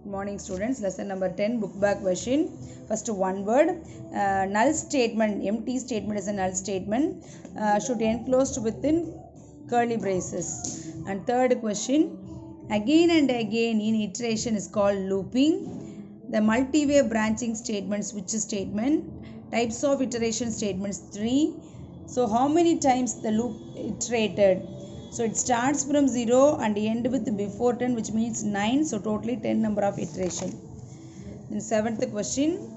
Good morning students. Lesson number 10, book back question. First one word, null statement. Empty statement is a null statement, should enclosed within curly braces. And third question, again and again in iteration is called looping. The multi-way branching statements, which is statement? Types of iteration statements, 3. So how many times the loop iterated? So it starts from 0 and end with before 10, which means 9. So totally 10 number of iteration. Then seventh question,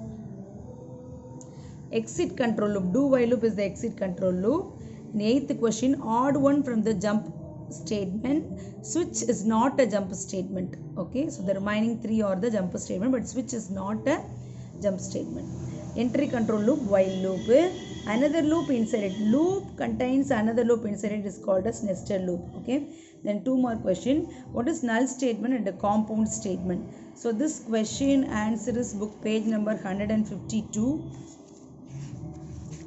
exit control loop. Do while loop is the exit control loop. And eighth question, odd one from the jump statement. Switch is not a jump statement. Okay, so the remaining 3 are the jump statement, but switch is not a jump statement. Entry control loop, while loop. Another loop inside it. Loop contains another loop inside it is called as nested loop. Okay. Then two more question. What is null statement and a compound statement? So this question answer is book page number 152.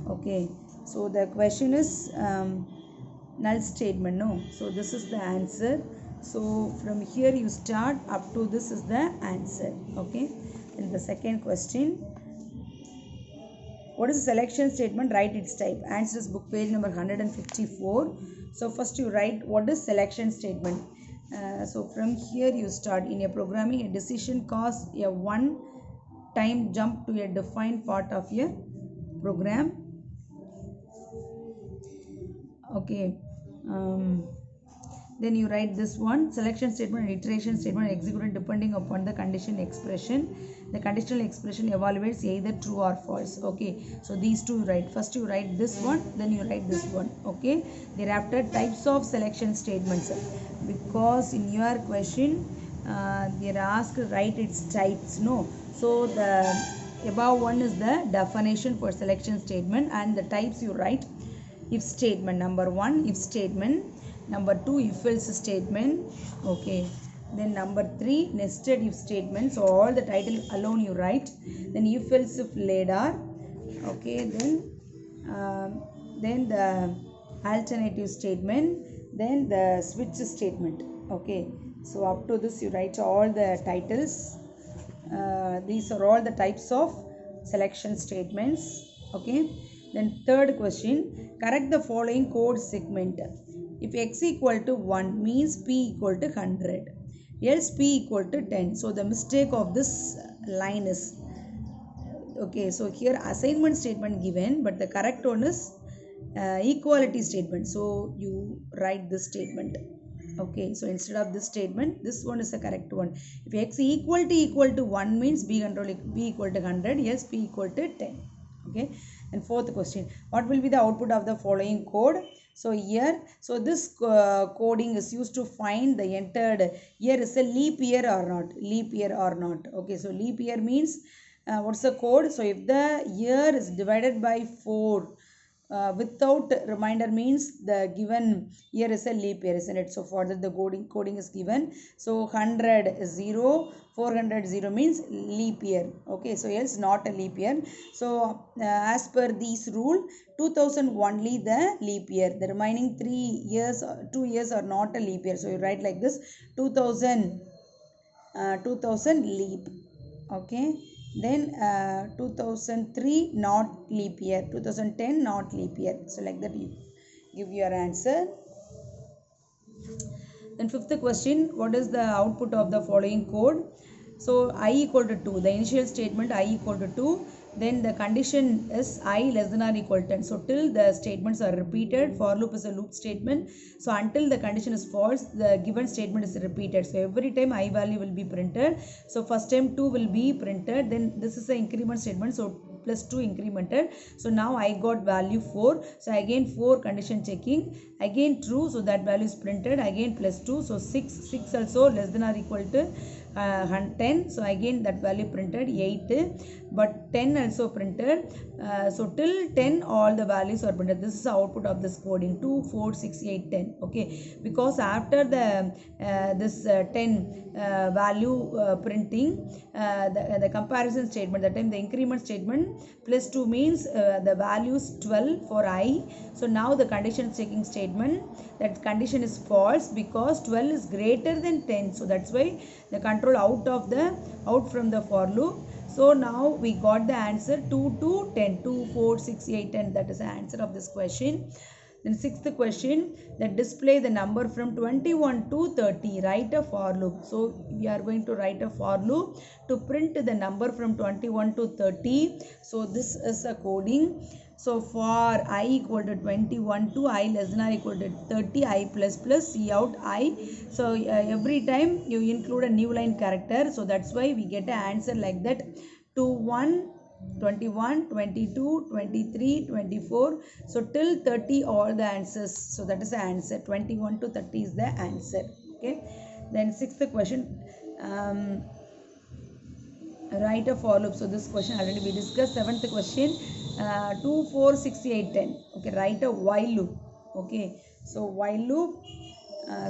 Okay. So the question is null statement. No. So this is the answer. So from here you start up to this is the answer. Okay. Then the second question. What is a selection statement? Write its type. Answer is book page number 154. So first you write what is selection statement. So from here you start. In a programming, a decision causes a one-time jump to a defined part of a program. Okay. Then you write this one. Selection statement and iteration statement executed depending upon the condition expression. The conditional expression evaluates either true or false. Okay, so these two you write. First you write this one, then you write this one. Okay, thereafter types of selection statements, because in your question they are asked to write its types. No, so the above one is the definition for selection statement, and the types you write. If statement, number 1 if statement, number 2 if else statement. Okay, then number 3 nested if statement. So all the title alone you write. Then if else if later. Okay, then the alternative statement, then the switch statement. Okay, so up to this you write all the titles. These are all the types of selection statements. Okay, then third question, correct the following code segment. If x equal to 1 means p equal to 100, else p equal to 10. So the mistake of this line is, okay, so here assignment statement given, but the correct one is equality statement. So you write this statement. Okay, so instead of this statement, this one is the correct one. If x equal to 1 means b equal to 100, else p equal to 10. Okay, and fourth question, what will be the output of the following code? So here, so this coding is used to find the entered year is a leap year or not. Okay, so leap year means what's the code? So if the year is divided by 4 without reminder means the given year is a leap year, isn't it? So for that the coding is given. So 100 is 0, 400 0 means leap year. Okay, so else not a leap year. So as per this rule, 2000 only the leap year. The remaining 3 years, 2 years are not a leap year. So you write like this: 2000 leap. Okay, then 2003 not leap year, 2010 not leap year. So like that you give your answer. Then fifth question, what is the output of the following code? So I equal to 2, the initial statement I equal to 2, then the condition is I less than or equal to 10. So till the statements are repeated, for loop is a loop statement. So until the condition is false, the given statement is repeated. So every time I value will be printed. So first time 2 will be printed, then this is the increment statement. So plus 2 incremented. So now I got value 4. So again 4 condition checking. Again true. So that value is printed. Again plus 2. So 6 also less than or equal to 10. So again that value printed 8. But 10 also printed. So till 10 all the values are printed. This is the output of this coding. 2, 4, 6, 8, 10. Okay. Because after the this 10 value printing, the comparison statement, that time the increment statement plus 2 means the value is 12 for I. So now the condition checking statement, that condition is false because 12 is greater than 10. So that's why the control out from the for loop. So now we got the answer 2 to 10, 2, 4, 6, 8, 10. That is the answer of this question. Then sixth question, that display the number from 21 to 30. Write a for loop. So we are going to write a for loop to print the number from 21 to 30. So this is a coding. So for I equal to 21 to I less than or equal to 30, I plus plus C out I. So every time you include a new line character. So that's why we get an answer like that. 2, 1, 21, 22, 23, 24. So till 30 all the answers. So that is the answer. 21 to 30 is the answer. Okay. Then sixth question. Write a for loop. So this question already we discussed. Seventh question. 2, 4, 6, 8, 10. Okay. Write a while loop. Okay. So while loop.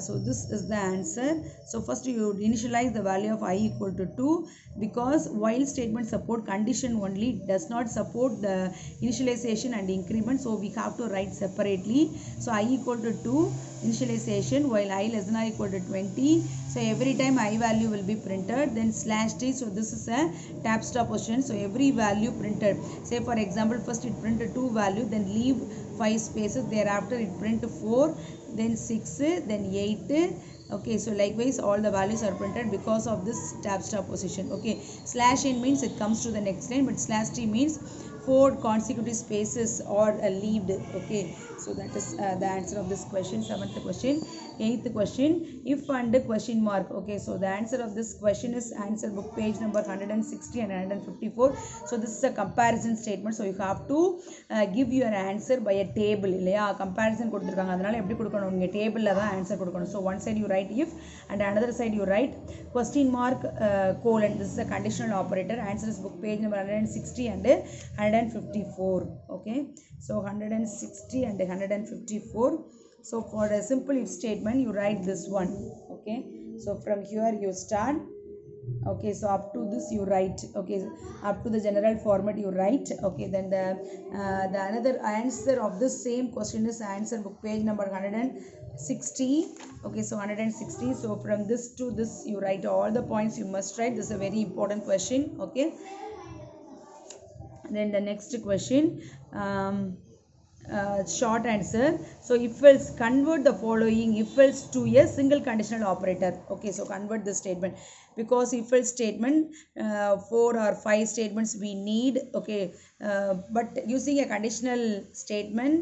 So this is the answer. So first you initialize the value of I equal to 2, because while statement support condition only, does not support the initialization and increment. So we have to write separately. So I equal to 2 initialization while I less than or equal to 20. So every time I value will be printed, then slash t. So this is a tab stop position. So every value printed. Say for example, first it printed 2 value, then leave 5 spaces. Thereafter it print 4, then 6, then 8. Okay, so likewise all the values are printed because of this tab stop position. Okay, slash n means it comes to the next line, but slash t means 4 consecutive spaces or leaved. Okay, so that is the answer of this question. Seventh question. Eighth question, if and question mark. Okay, so the answer of this question is answer book page number 160 and 154. So this is a comparison statement. So you have to give your answer by a table. Comparison கொடுத்திருக்காங்க, அதனால எப்படி கொடுக்கணும், நீங்க டேபிள்ல தான் answer கொடுக்கணும். So one side you write if and another side you write question mark colon. This is a conditional operator. Answer is book page number 160 and 154. Okay, so 160 and 154. So for a simple if statement you write this one. Okay, so from here you start. Okay, so up to this you write. Okay, up to the general format you write. Okay, then the another answer of this same question is answer book page number 160. Okay, so 160. So from this to this you write all the points you must write. This is a very important question. Okay, then the next question, short answer. So if else, convert the following if else to a single conditional operator. Okay, so convert the statement, because if else statement 4 or 5 statements we need. Okay, but using a conditional statement.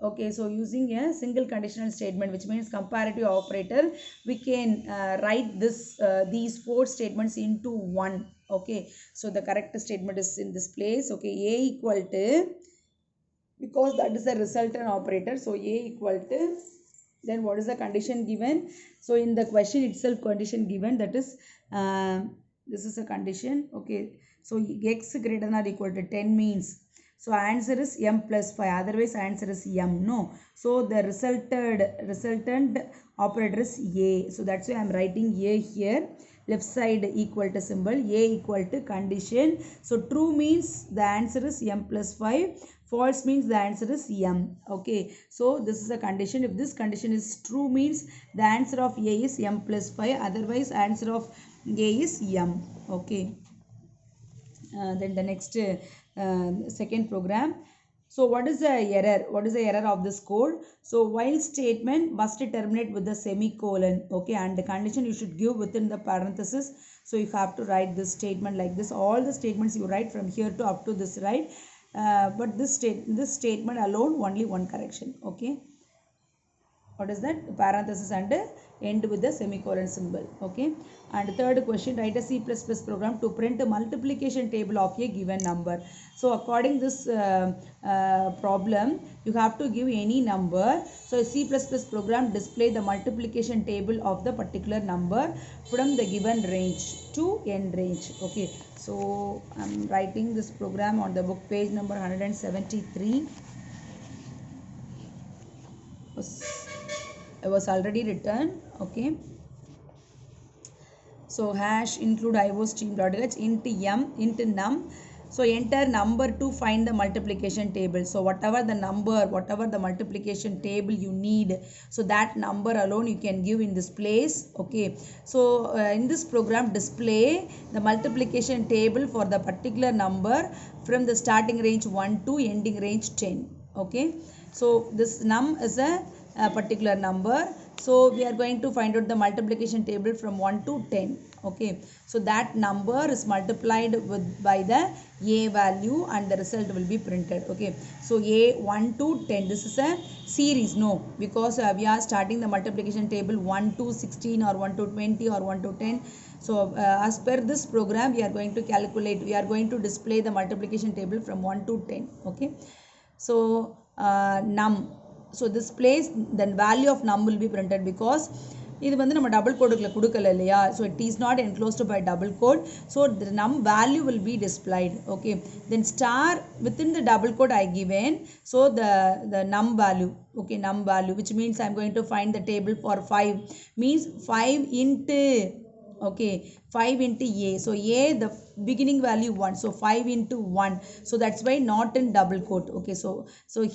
Okay, so using a single conditional statement, which means comparative operator, we can write this these 4 statements into one. Okay, so the correct statement is in this place. Okay, a equal to, because that is a resultant operator. So a equal to, then what is the condition given? So in the question itself condition given, that is this is a condition. Okay, so x greater than or equal to 10 means, so answer is m plus 5, otherwise answer is m. No, so the resultant operator is a. So that's why I am writing a here. Left side equal to symbol, a equal to condition. So true means the answer is m plus 5. False means the answer is m. Okay, so this is a condition. If this condition is true means the answer of a is m plus 5. Otherwise answer of a is m. Okay. Then the next second program. So what is the error? What is the error of this code? So while statement must terminate with the semicolon. Okay, and the condition you should give within the parenthesis. So you have to write this statement like this. All the statements you write from here to up to this, right? But this statement alone only one correction. Okay, what is that? Parenthesis and end with the semicolon symbol. Okay, and third question, write a C++ program to print a multiplication table of a given number. So according this problem, you have to give any number. So C++ program display the multiplication table of the particular number from the given range to n range. Okay, so I'm writing this program on the book page number 173. It was already written. Okay, so hash include iostream.h int m int num So enter number to find the multiplication table. So whatever the number, whatever the multiplication table you need, so that number alone you can give in this place. Okay. So in this program, display the multiplication table for the particular number from the starting range 1 to ending range 10. Okay. So this num is a particular number. So we are going to find out the multiplication table from 1 to 10. Okay. So that number is multiplied with by the a value and the result will be printed. Okay. So a 1 to 10. This is a series. No. Because we are starting the multiplication table 1 to 16 or 1 to 20 or 1 to 10. So as per this program, we are going to calculate. We are going to display the multiplication table from 1 to 10. Okay. So num. So this place, then value of num will be printed because இது வந்து நம்ம double கோடுக்குள்ள கொடுக்கல இல்லையா. So it is not enclosed by double code. So the num value will be displayed. Okay. Then star within the double code I given. So the num value. Okay, num value, which means I am going to find the table for 5. Means 5 into. Okay, 5 into a. So a, the beginning value 1. So 5 into 1. So that's why not in double quote. Okay, so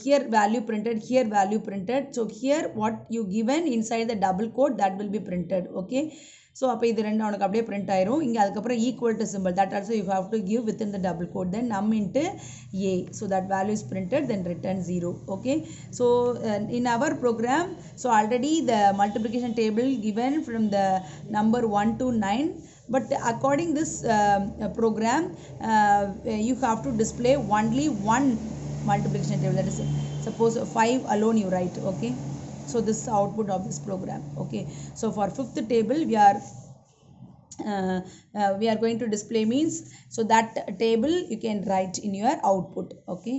here value printed, here value printed. So here what you given inside the double quote, that will be printed. Okay. So அப்போ இது ரெண்டு அவனுக்கு அப்படியே print ஆயிரும். இங்கே அதுக்கப்புறம் equal to symbol, that also you have to give within the double quote. Then num into a. So that value is printed, then return 0. Okay. So in our program, so already the multiplication table given from the number 1 to 9. But according this program, you have to display only one multiplication table. That is, suppose 5 alone you write. Okay. So this is the output of this program. Okay. So for fifth table, we are going to display means, so that table you can write in your output. Okay.